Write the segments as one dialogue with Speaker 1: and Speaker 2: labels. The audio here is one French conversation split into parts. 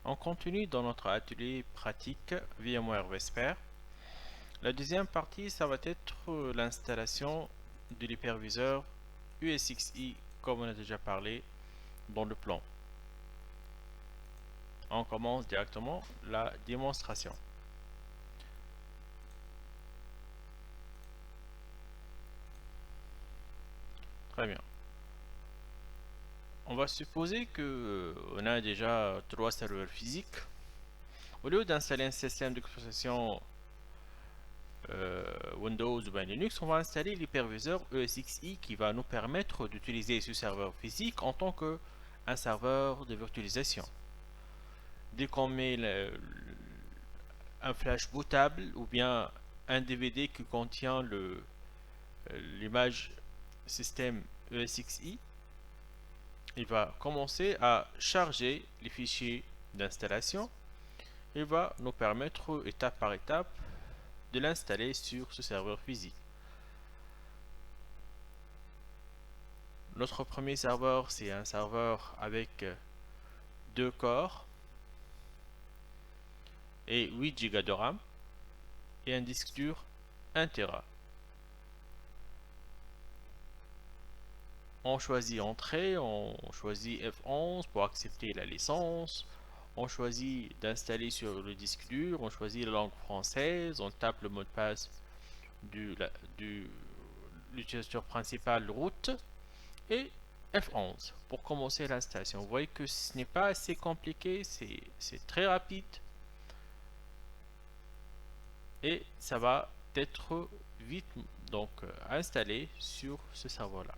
Speaker 1: On continue dans notre atelier pratique VMware Vesper. La deuxième partie, ça va être l'installation de l'hyperviseur USXi, comme on a déjà parlé dans le plan. On commence directement la démonstration. Très bien. On va supposer que on a déjà 3 serveurs physiques. Au lieu d'installer un système d'exploitation Windows ou bien Linux, on va installer l'hyperviseur ESXi qui va nous permettre d'utiliser ce serveur physique en tant qu'un serveur de virtualisation. Dès qu'on met un flash bootable ou bien un DVD qui contient l'image système ESXi, il va commencer à charger les fichiers d'installation et va nous permettre étape par étape de l'installer sur ce serveur physique. Notre premier serveur, c'est un serveur avec 2 corps et 8 Go de RAM et un disque dur 1 Tera. On choisit Entrée, on choisit F11 pour accepter la licence, on choisit d'installer sur le disque dur, on choisit la langue française, on tape le mot de passe de l'utilisateur principal route et F11 pour commencer l'installation. Vous voyez que ce n'est pas assez compliqué, c'est très rapide et ça va être vite donc installé sur ce serveur là.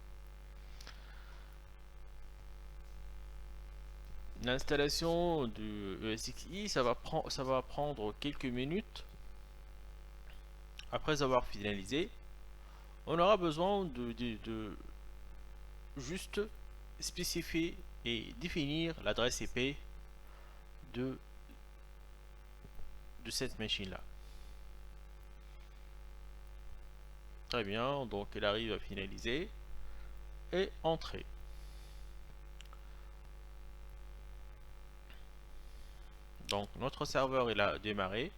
Speaker 1: L'installation du ESXi ça va prendre quelques minutes. Après avoir finalisé, on aura besoin de juste spécifier et définir l'adresse IP de cette machine là. Très bien, donc elle arrive à finaliser et entrer. Donc notre serveur il a démarré.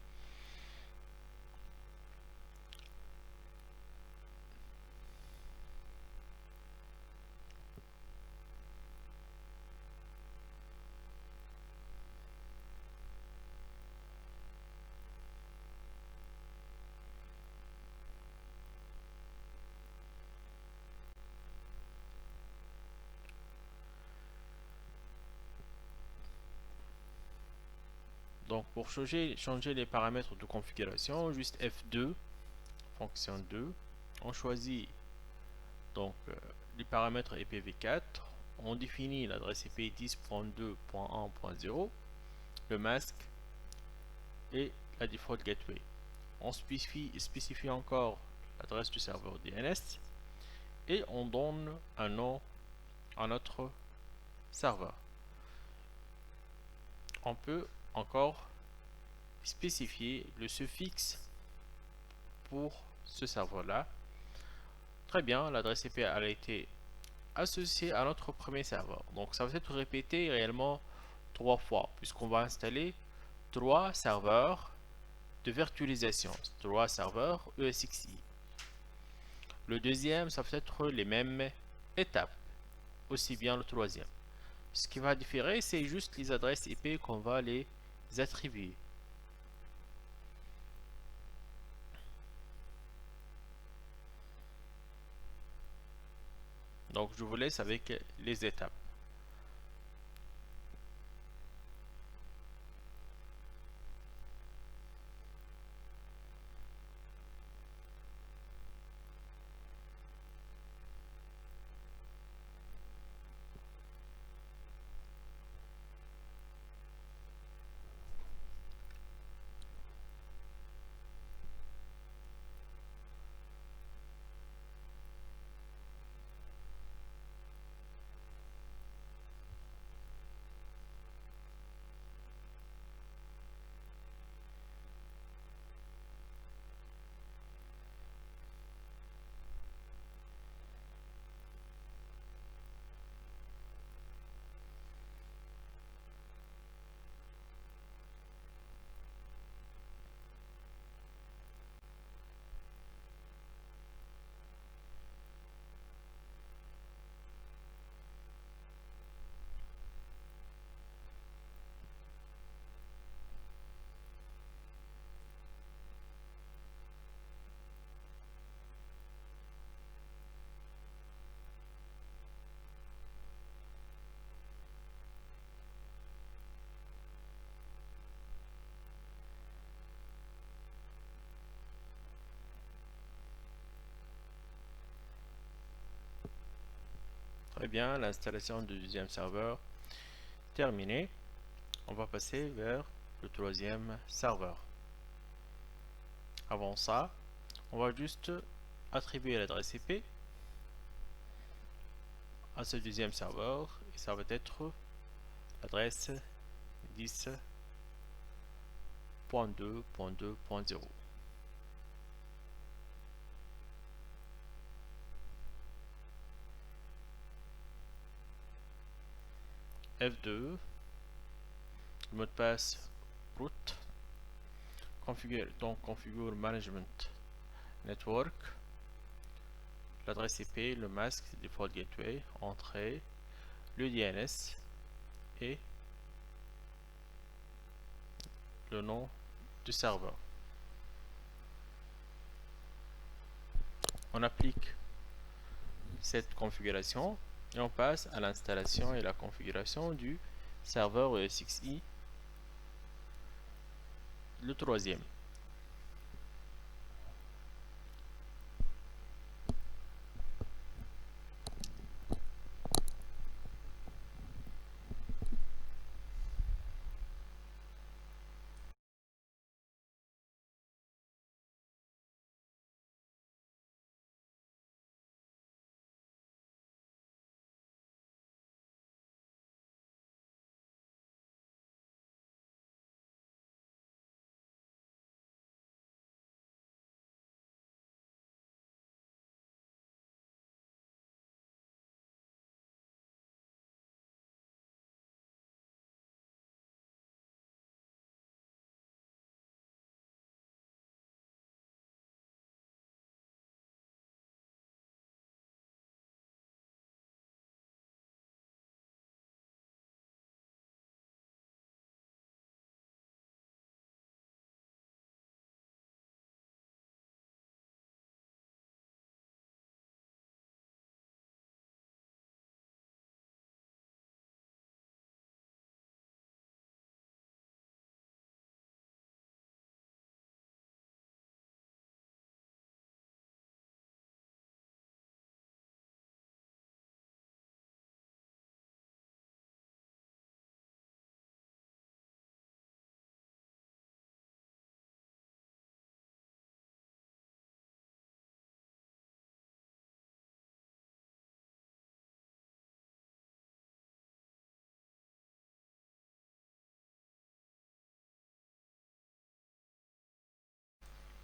Speaker 1: Donc pour changer les paramètres de configuration, juste F2, fonction 2, on choisit donc les paramètres IPv4, on définit l'adresse IP 10.2.1.0, le masque et la default gateway. On spécifie encore l'adresse du serveur DNS et on donne un nom à notre serveur. On peut encore spécifier le suffixe pour ce serveur là. Très bien, l'adresse IP a été associée à notre premier serveur. Donc ça va être répété réellement 3 fois puisqu'on va installer 3 serveurs de virtualisation, 3 serveurs ESXi. Le deuxième, ça va être les mêmes étapes, aussi bien le troisième. Ce qui va différer, c'est juste les adresses IP qu'on va les attribuer. Donc je vous laisse avec les étapes. Très bien, l'installation du deuxième serveur terminée. On va passer vers le troisième serveur. Avant ça, on va juste attribuer l'adresse IP à ce deuxième serveur et ça va être l'adresse 10.2.2.0. F2, le mot de passe root, configure management network, l'adresse IP, le masque, default gateway, entrée, le DNS et le nom du serveur. On applique cette configuration et on passe à l'installation et la configuration du serveur ESXi, le troisième.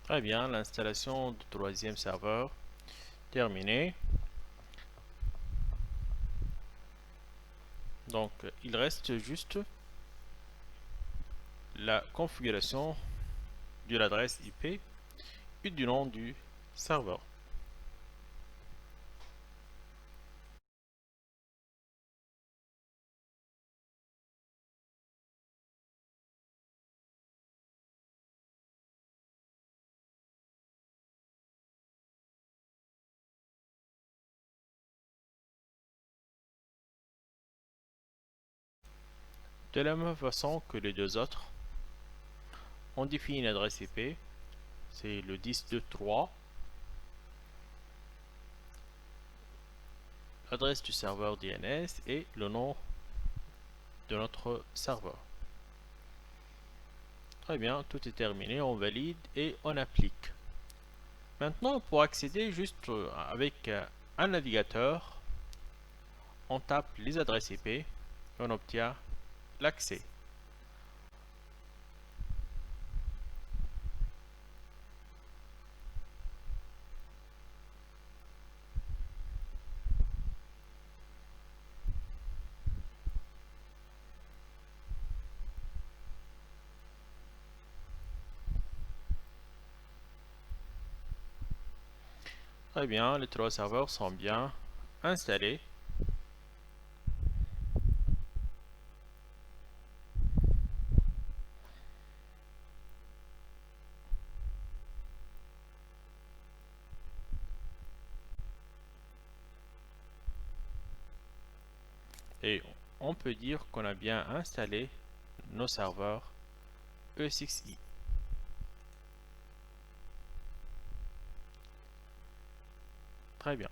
Speaker 1: Très bien, l'installation du troisième serveur terminée. Donc, il reste juste la configuration de l'adresse IP et du nom du serveur. De la même façon que les deux autres, on définit une adresse IP, c'est le 10.2.3, l'adresse du serveur DNS et le nom de notre serveur. Très bien, tout est terminé, on valide et on applique. Maintenant, pour accéder juste avec un navigateur, on tape les adresses IP et on obtient l'accès. Très bien, les trois serveurs sont bien installés. Et on peut dire qu'on a bien installé nos serveurs ESXi. Très bien.